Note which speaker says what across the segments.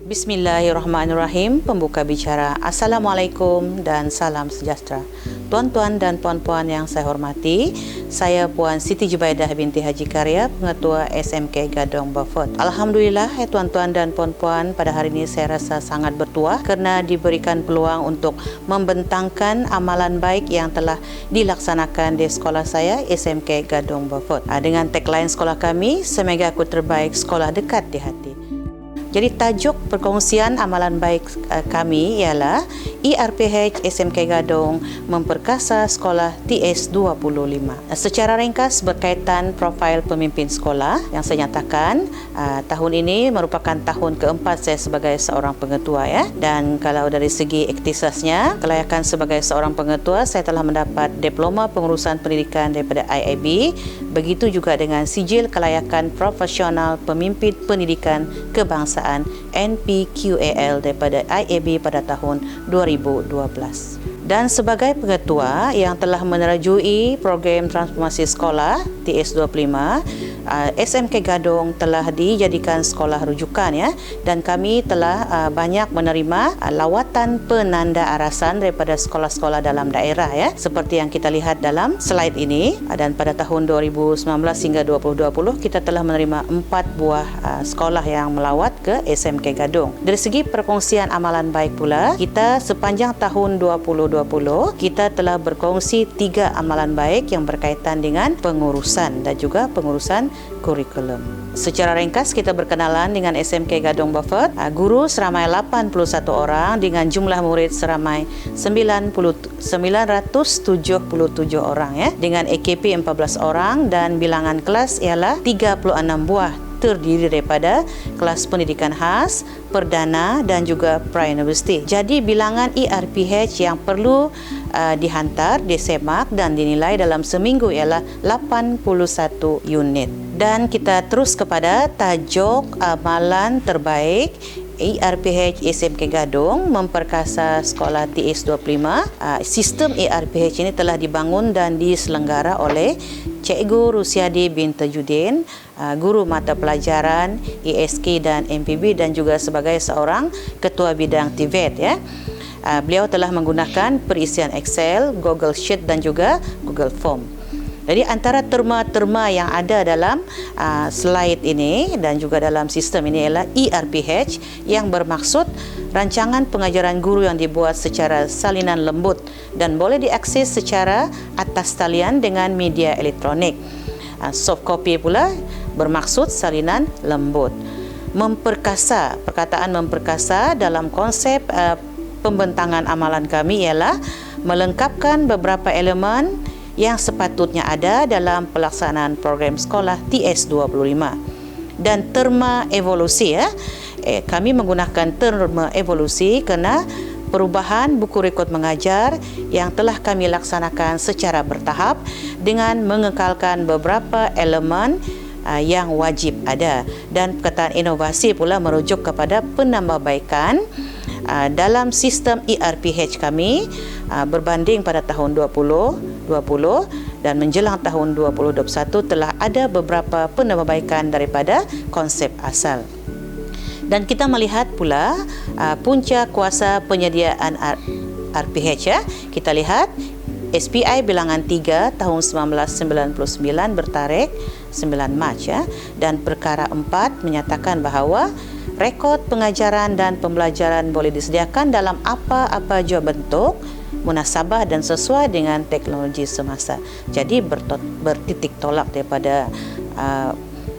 Speaker 1: Bismillahirrahmanirrahim. Pembuka bicara. Assalamualaikum dan salam sejahtera. Tuan-tuan dan puan-puan yang saya hormati, saya Puan Siti Jubaidah binti Haji Karya, Pengetua SMK Gadong Beaufort. Alhamdulillah, tuan-tuan dan puan-puan, pada hari ini saya rasa sangat bertuah kerana diberikan peluang untuk membentangkan amalan baik yang telah dilaksanakan di sekolah saya, SMK Gadong Beaufort. Dengan tagline sekolah kami, "Semega Aku Terbaik, Sekolah Dekat di Hati." Jadi tajuk perkongsian amalan baik kami ialah ERPH SMK Gadong memperkasa sekolah TS25. Secara ringkas berkaitan profil pemimpin sekolah yang saya nyatakan, tahun ini merupakan tahun keempat saya sebagai seorang pengetua ya. Dan kalau dari segi iktisasnya, kelayakan sebagai seorang pengetua, saya telah mendapat diploma pengurusan pendidikan daripada IAB. Begitu juga dengan sijil kelayakan profesional pemimpin pendidikan kebangsaan NPQAL daripada IAB pada tahun 2012. Dan sebagai pengetua yang telah menerajui program transformasi sekolah TS25, SMK Gadong telah dijadikan sekolah rujukan ya, dan kami telah banyak menerima lawatan penanda arasan daripada sekolah-sekolah dalam daerah ya, seperti yang kita lihat dalam slide ini. Dan pada tahun 2019 hingga 2020 kita telah menerima 4 buah sekolah yang melawat ke SMK Gadong. Dari segi perkongsian amalan baik pula, kita sepanjang tahun 2020 kita telah berkongsi 3 amalan baik yang berkaitan dengan pengurusan dan juga pengurusan kurikulum. Secara ringkas kita berkenalan dengan SMK Gadong Beaufort. Guru seramai 81 orang dengan jumlah murid seramai 977 orang ya, dengan AKP 14 orang dan bilangan kelas ialah 36 buah, terdiri daripada kelas pendidikan khas, perdana dan juga pra-universiti. Jadi bilangan ERPH yang perlu dihantar, disemak dan dinilai dalam seminggu ialah 81 unit. Dan kita terus kepada tajuk amalan terbaik ERPH SMK Gadong memperkasa sekolah TS25. Sistem ERPH ini telah dibangun dan diselenggara oleh Cikgu Rusiadi bin Tajudin, guru mata pelajaran ESK dan MPB dan juga sebagai seorang ketua bidang TVET ya. Beliau telah menggunakan perisian Excel, Google Sheet dan juga Google Form. Jadi antara terma-terma yang ada dalam slide ini dan juga dalam sistem ini ialah ERPH yang bermaksud rancangan pengajaran guru yang dibuat secara salinan lembut dan boleh diakses secara atas talian dengan media elektronik. Soft copy pula bermaksud salinan lembut. Memperkasa, perkataan memperkasa dalam konsep pembentangan amalan kami ialah melengkapkan beberapa elemen yang sepatutnya ada dalam pelaksanaan program sekolah TS25. Dan terma evolusi ya, kami menggunakan terma evolusi kerana perubahan buku rekod mengajar yang telah kami laksanakan secara bertahap dengan mengekalkan beberapa elemen yang wajib ada. Dan perkataan inovasi pula merujuk kepada penambahbaikan dalam sistem ERPH kami berbanding pada tahun 2020 dan menjelang tahun 2021 telah ada beberapa penambahbaikan daripada konsep asal. Dan kita melihat pula punca kuasa penyediaan RPH ya. Kita lihat SPI bilangan 3 tahun 1999 bertarikh 9 Mac ya, dan perkara 4 menyatakan bahawa rekod pengajaran dan pembelajaran boleh disediakan dalam apa-apa jua bentuk, munasabah dan sesuai dengan teknologi semasa. Jadi bertitik tolak daripada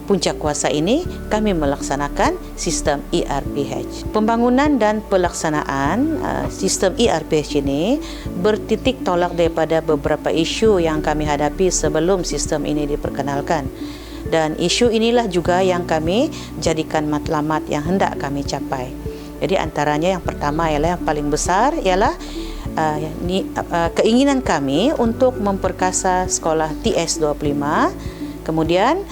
Speaker 1: punca kuasa ini, kami melaksanakan sistem ERPH. Pembangunan dan pelaksanaan sistem ERPH ini bertitik tolak daripada beberapa isu yang kami hadapi sebelum sistem ini diperkenalkan. Dan isu inilah juga yang kami jadikan matlamat yang hendak kami capai. Jadi antaranya yang pertama ialah yang paling besar ialah keinginan kami untuk memperkasa sekolah TS25. Kemudian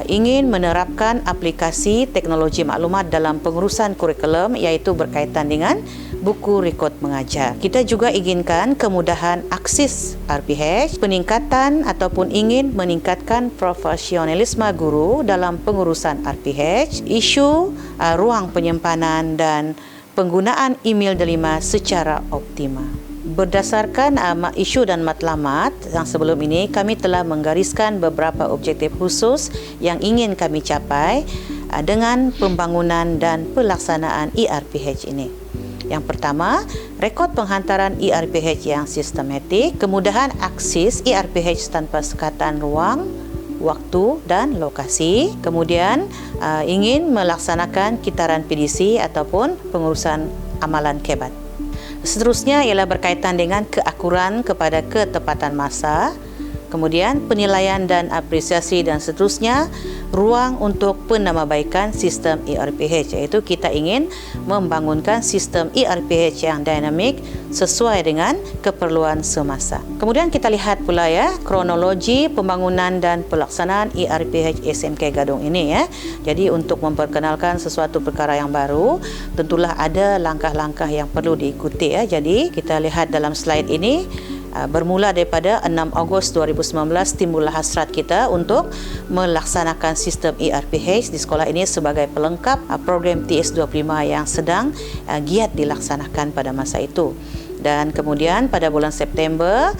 Speaker 1: ingin menerapkan aplikasi teknologi maklumat dalam pengurusan kurikulum, iaitu berkaitan dengan buku rekod mengajar. Kita juga inginkan kemudahan akses RPH, peningkatan ataupun ingin meningkatkan profesionalisme guru dalam pengurusan RPH, isu ruang penyimpanan dan penggunaan email delima secara optimal. Berdasarkan isu dan matlamat yang sebelum ini, kami telah menggariskan beberapa objektif khusus yang ingin kami capai dengan pembangunan dan pelaksanaan ERPH ini. Yang pertama, rekod penghantaran ERPH yang sistematik, kemudahan akses ERPH tanpa sekatan ruang, waktu dan lokasi. Kemudian ingin melaksanakan kitaran PDC ataupun pengurusan amalan kebat. Seterusnya ialah berkaitan dengan keakuran kepada ketepatan masa, kemudian penilaian dan apresiasi, dan seterusnya ruang untuk penambahbaikan sistem ERPH, iaitu kita ingin membangunkan sistem ERPH yang dinamik sesuai dengan keperluan semasa. Kemudian kita lihat pula kronologi pembangunan dan pelaksanaan ERPH SMK Gadong ini Jadi untuk memperkenalkan sesuatu perkara yang baru, tentulah ada langkah-langkah yang perlu diikuti Jadi kita lihat dalam slide ini. Bermula daripada 6 Ogos 2019 timbullah hasrat kita untuk melaksanakan sistem ERPH di sekolah ini sebagai pelengkap program TS25 yang sedang giat dilaksanakan pada masa itu. Dan kemudian pada bulan September,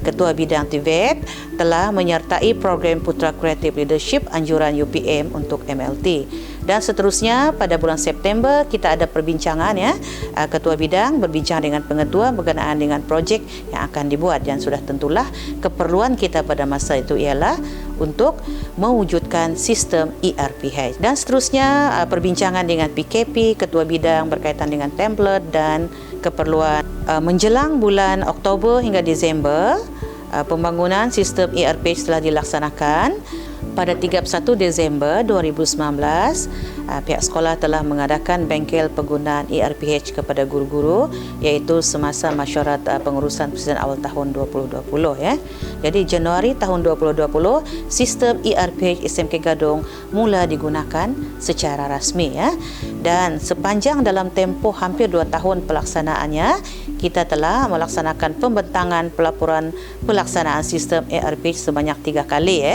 Speaker 1: Ketua Bidang TVET telah menyertai program Putra Creative Leadership anjuran UPM untuk MLT. Dan seterusnya pada bulan September kita ada perbincangan Ketua Bidang berbincang dengan pengetua berkenaan dengan projek yang akan dibuat, dan sudah tentulah keperluan kita pada masa itu ialah untuk mewujudkan sistem ERPH. Dan seterusnya perbincangan dengan PKP, Ketua Bidang berkaitan dengan template dan keperluan. Menjelang bulan Oktober hingga Disember, pembangunan sistem ERPH telah dilaksanakan. Pada 31 Disember 2019, pihak sekolah telah mengadakan bengkel penggunaan ERPH kepada guru-guru, iaitu semasa mesyuarat pengurusan Presiden awal tahun 2020 Jadi Januari tahun 2020, sistem ERPH SMK Gadong mula digunakan secara rasmi Dan sepanjang dalam tempoh hampir 2 tahun pelaksanaannya, kita telah melaksanakan pembentangan pelaporan pelaksanaan sistem ERPH sebanyak 3 kali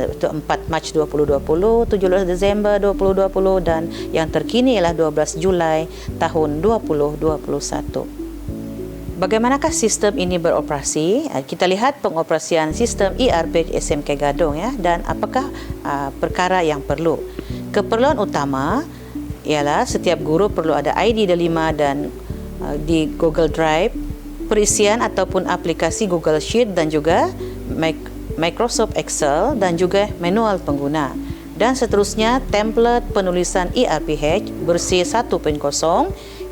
Speaker 1: itu 4 Mac 2020, 17 Disember 2020 dan yang terkini ialah 12 Julai tahun 2021. Bagaimanakah sistem ini beroperasi? Kita lihat pengoperasian sistem ERPH SMK Gadong dan apakah perkara yang perlu. Keperluan utama ialah setiap guru perlu ada ID delima dan di Google Drive, perisian ataupun aplikasi Google Sheet dan juga Microsoft Excel dan juga manual pengguna. Dan seterusnya template penulisan ERPH bersih 1.0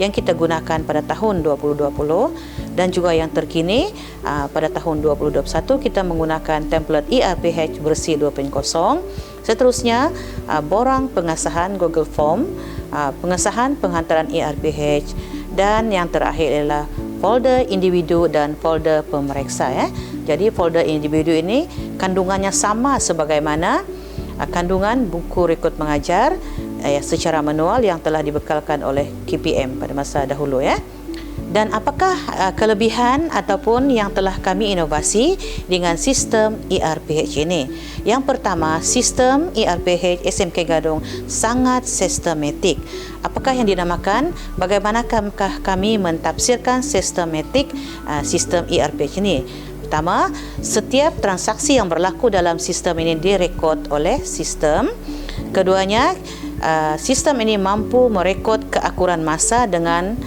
Speaker 1: yang kita gunakan pada tahun 2020 dan juga yang terkini pada tahun 2021 kita menggunakan template ERPH bersih 2.0. Seterusnya borang pengesahan Google Form, pengesahan penghantaran ERPH, dan yang terakhir adalah folder individu dan folder pemeriksa Jadi folder individu ini kandungannya sama sebagaimana kandungan buku rekod mengajar secara manual yang telah dibekalkan oleh KPM pada masa dahulu Dan apakah kelebihan ataupun yang telah kami inovasi dengan sistem ERPH ini? Yang pertama, sistem ERPH SMK Gadong sangat sistematik. Apakah yang dinamakan? Bagaimanakah kami mentafsirkan sistematik sistem ERPH ini? Pertama, setiap transaksi yang berlaku dalam sistem ini direkod oleh sistem. Keduanya, sistem ini mampu merekod keakuran masa dengan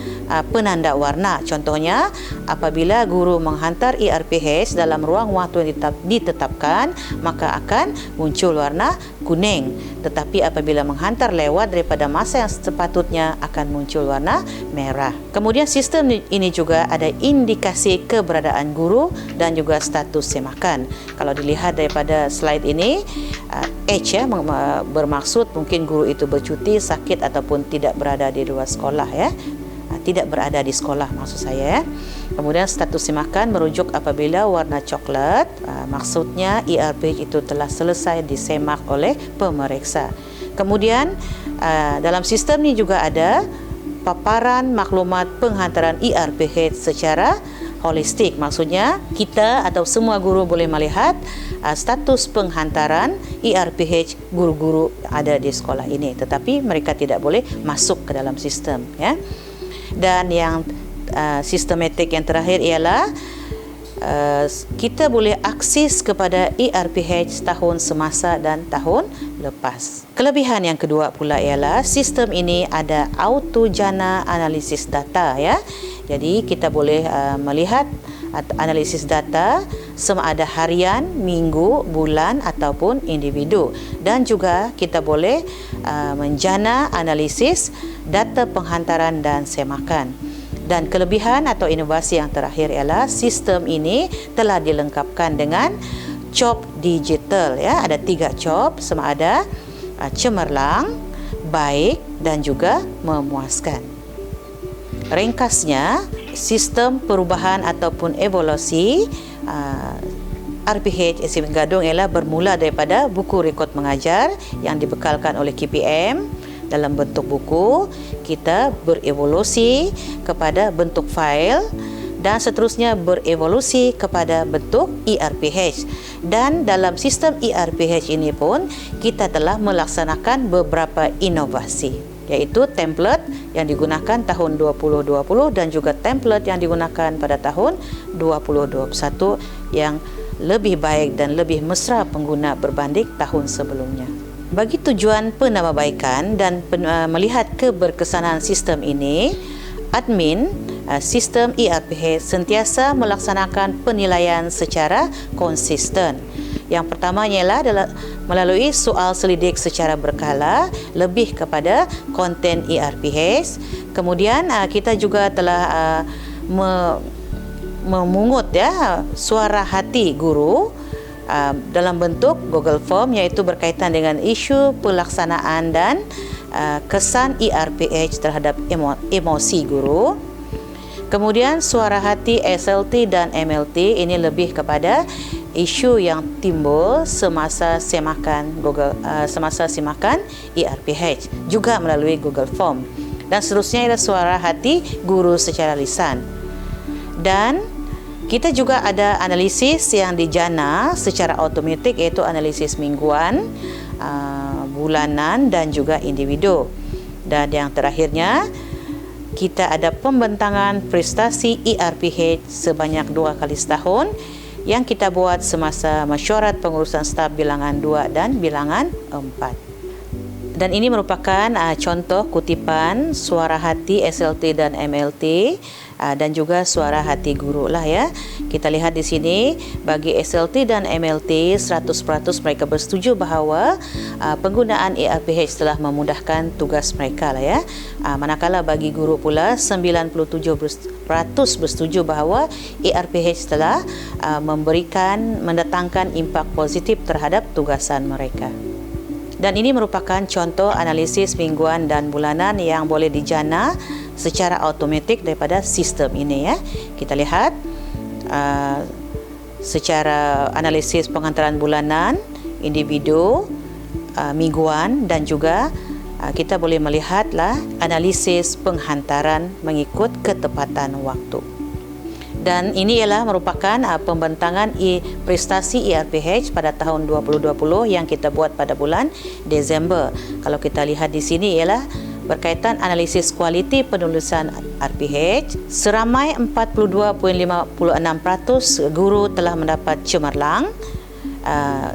Speaker 1: penanda warna. Contohnya, apabila guru menghantar ERPH dalam ruang waktu yang ditetapkan, maka akan muncul warna kuning. Tetapi apabila menghantar lewat daripada masa yang sepatutnya, akan muncul warna merah. Kemudian sistem ini juga ada indikasi keberadaan guru dan juga status semakan. Kalau dilihat daripada slide ini, H bermaksud mungkin guru itu bercuti, sakit ataupun tidak berada di luar sekolah tidak berada di sekolah maksud saya Kemudian status semakan merujuk apabila warna coklat, maksudnya ERPH itu telah selesai disemak oleh pemeriksa. Kemudian dalam sistem ni juga ada paparan maklumat penghantaran ERPH secara holistik. Maksudnya kita atau semua guru boleh melihat status penghantaran ERPH guru-guru ada di sekolah ini, tetapi mereka tidak boleh masuk ke dalam sistem, ya. Dan yang sistematik yang terakhir ialah kita boleh akses kepada ERPH tahun semasa dan tahun lepas. Kelebihan yang kedua pula ialah sistem ini ada auto jana analisis data, ya. Jadi kita boleh melihat analisis data sama ada harian, minggu, bulan ataupun individu, dan juga kita boleh menjana analisis data penghantaran dan semakan. Dan kelebihan atau inovasi yang terakhir ialah sistem ini telah dilengkapkan dengan COP digital, ya. Ada 3 COP sama ada cemerlang, baik dan juga memuaskan. Ringkasnya, sistem perubahan ataupun evolusi RPH SMP Gadong ialah bermula daripada buku rekod mengajar yang dibekalkan oleh KPM dalam bentuk buku, kita berevolusi kepada bentuk fail dan seterusnya berevolusi kepada bentuk ERPH. Dan dalam sistem ERPH ini pun kita telah melaksanakan beberapa inovasi, iaitu template yang digunakan tahun 2020 dan juga template yang digunakan pada tahun 2021 yang lebih baik dan lebih mesra pengguna berbanding tahun sebelumnya. Bagi tujuan penambahbaikan dan melihat keberkesanan sistem ini, admin sistem ERPH sentiasa melaksanakan penilaian secara konsisten. Yang pertama ialah melalui soal selidik secara berkala lebih kepada konten ERPH. Kemudian kita juga telah memungut, ya, suara hati guru dalam bentuk Google Form, iaitu berkaitan dengan isu pelaksanaan dan kesan ERPH terhadap emosi guru. Kemudian suara hati SLT dan MLT ini lebih kepada isu yang timbul semasa semakan ERPH, juga melalui Google Form. Dan seterusnya ialah suara hati guru secara lisan. Dan kita juga ada analisis yang dijana secara automatik, iaitu analisis mingguan, bulanan dan juga individu. Dan yang terakhirnya, kita ada pembentangan prestasi ERPH sebanyak 2 kali setahun yang kita buat semasa mesyuarat pengurusan staf bilangan 2 dan bilangan 4. Dan ini merupakan contoh kutipan suara hati SLT dan MLT dan juga suara hati guru lah, ya. Kita lihat di sini bagi SLT dan MLT 100% mereka bersetuju bahawa penggunaan ERPH telah memudahkan tugas mereka lah, ya. Manakala bagi guru pula 97% bersetuju bahawa ERPH telah mendatangkan impak positif terhadap tugasan mereka. Dan ini merupakan contoh analisis mingguan dan bulanan yang boleh dijana secara automatik daripada sistem ini, ya. Kita lihat secara analisis penghantaran bulanan, individu, mingguan dan juga kita boleh melihatlah analisis penghantaran mengikut ketepatan waktu. Dan ini ialah merupakan pembentangan prestasi ERPH pada tahun 2020 yang kita buat pada bulan Disember. Kalau kita lihat di sini ialah berkaitan analisis kualiti penulisan RPH, seramai 42.56% guru telah mendapat cemerlang,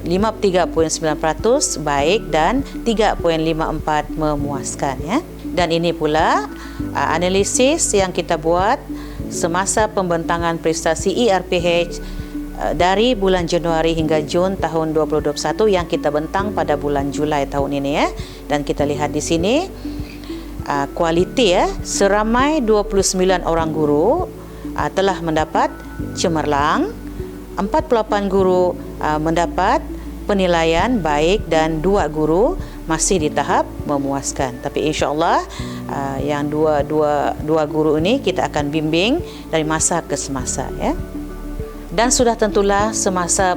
Speaker 1: 53.9% baik dan 3.54% memuaskan, ya. Dan ini pula analisis yang kita buat semasa pembentangan prestasi ERPH dari bulan Januari hingga Jun tahun 2021 yang kita bentang pada bulan Julai tahun ini, ya. Dan kita lihat di sini kualiti, ya, seramai 29 orang guru telah mendapat cemerlang, 48 guru mendapat penilaian baik dan 2 guru masih di tahap memuaskan. Tapi insya-Allah yang dua guru ini kita akan bimbing dari masa ke semasa, ya. Dan sudah tentulah semasa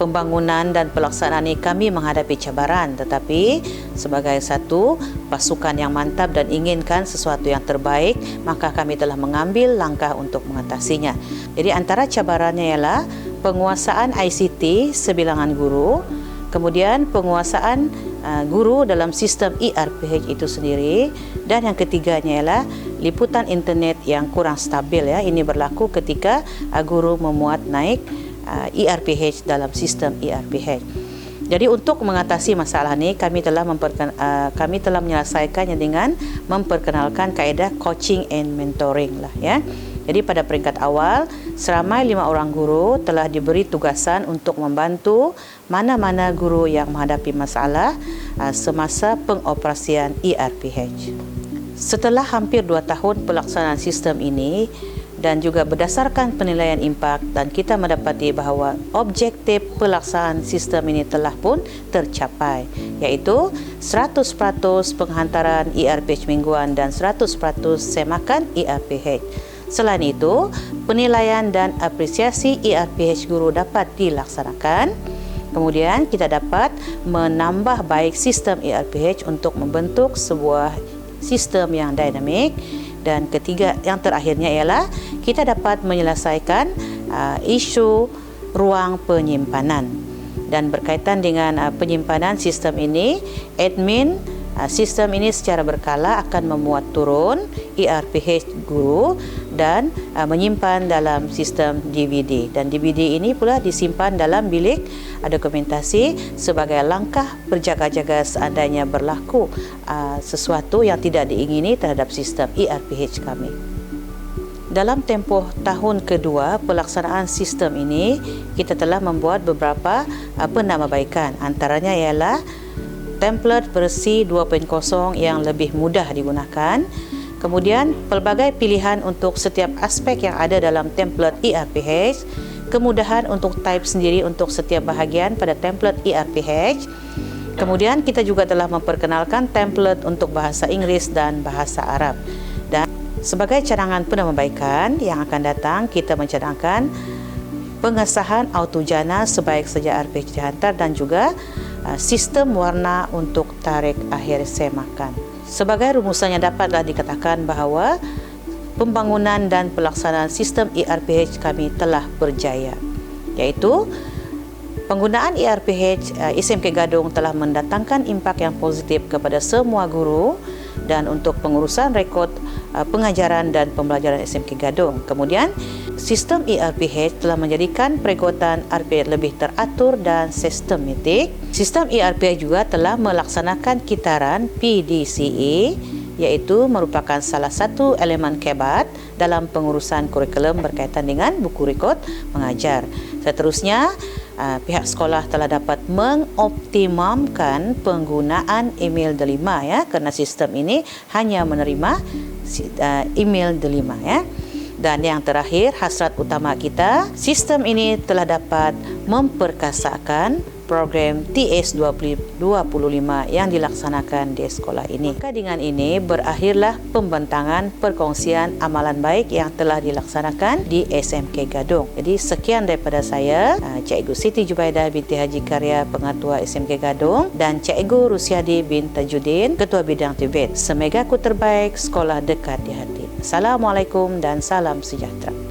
Speaker 1: pembangunan dan pelaksanaan ini kami menghadapi cabaran, tetapi sebagai satu pasukan yang mantap dan inginkan sesuatu yang terbaik, maka kami telah mengambil langkah untuk mengatasinya. Jadi antara cabarannya ialah penguasaan ICT sebilangan guru, kemudian penguasaan guru dalam sistem ERPH itu sendiri, dan yang ketiganya ialah liputan internet yang kurang stabil, ya. Ini berlaku ketika guru memuat naik ERPH dalam sistem ERPH. Jadi untuk mengatasi masalah ini kami telah menyelesaikannya dengan memperkenalkan kaedah coaching and mentoring lah, ya. Jadi pada peringkat awal seramai 5 orang guru telah diberi tugasan untuk membantu mana-mana guru yang menghadapi masalah semasa pengoperasian ERPH. Setelah hampir 2 tahun pelaksanaan sistem ini dan juga berdasarkan penilaian impak, dan kita mendapati bahawa objektif pelaksanaan sistem ini telah pun tercapai, iaitu 100% penghantaran ERPH mingguan dan 100% semakan ERPH. Selain itu, penilaian dan apresiasi ERPH guru dapat dilaksanakan. Kemudian kita dapat menambah baik sistem ERPH untuk membentuk sebuah sistem yang dinamik. Dan ketiga, yang terakhirnya ialah kita dapat menyelesaikan isu ruang penyimpanan. Dan berkaitan dengan penyimpanan sistem ini, admin sistem ini secara berkala akan memuat turun ERPH guru dan menyimpan dalam sistem DVD. Dan DVD ini pula disimpan dalam bilik dokumentasi sebagai langkah berjaga-jaga seandainya berlaku sesuatu yang tidak diingini terhadap sistem ERPH kami. Dalam tempoh tahun kedua pelaksanaan sistem ini, kita telah membuat beberapa penambahbaikan. Antaranya ialah template versi 2.0 yang lebih mudah digunakan. Kemudian pelbagai pilihan untuk setiap aspek yang ada dalam template ERPH, kemudahan untuk type sendiri untuk setiap bahagian pada template ERPH. Kemudian kita juga telah memperkenalkan template untuk bahasa Inggeris dan bahasa Arab. Dan sebagai cadangan penambahbaikan yang akan datang, kita mencadangkan pengesahan autojana sebaik saja ERPH dihantar dan juga sistem warna untuk tarikh akhir semakan. Sebagai rumusannya dapatlah dikatakan bahawa pembangunan dan pelaksanaan sistem ERPH kami telah berjaya, iaitu penggunaan ERPH SMK Gadong telah mendatangkan impak yang positif kepada semua guru dan untuk pengurusan rekod pengajaran dan pembelajaran SMK Gadong. Kemudian sistem ERPH telah menjadikan perekotan ERPH lebih teratur dan sistematik. Sistem ERPH juga telah melaksanakan kitaran PDCA, iaitu merupakan salah satu elemen kebat dalam pengurusan kurikulum berkaitan dengan buku rekod mengajar. Seterusnya, pihak sekolah telah dapat mengoptimumkan penggunaan email delima, ya, kerana sistem ini hanya menerima email delima, ya. Dan yang terakhir, hasrat utama kita, sistem ini telah dapat memperkasakan program TS25 yang dilaksanakan di sekolah ini. Maka dengan ini berakhirlah pembentangan perkongsian amalan baik yang telah dilaksanakan di SMK Gadong. Jadi sekian daripada saya, Cikgu Siti Jubaidah binti Haji Karya, Pengatua SMK Gadong, dan Cikgu Rusiadi bin Tajuddin, Ketua Bidang Tibet. Semoga ku terbaik, sekolah dekat di hati. Assalamualaikum dan salam sejahtera.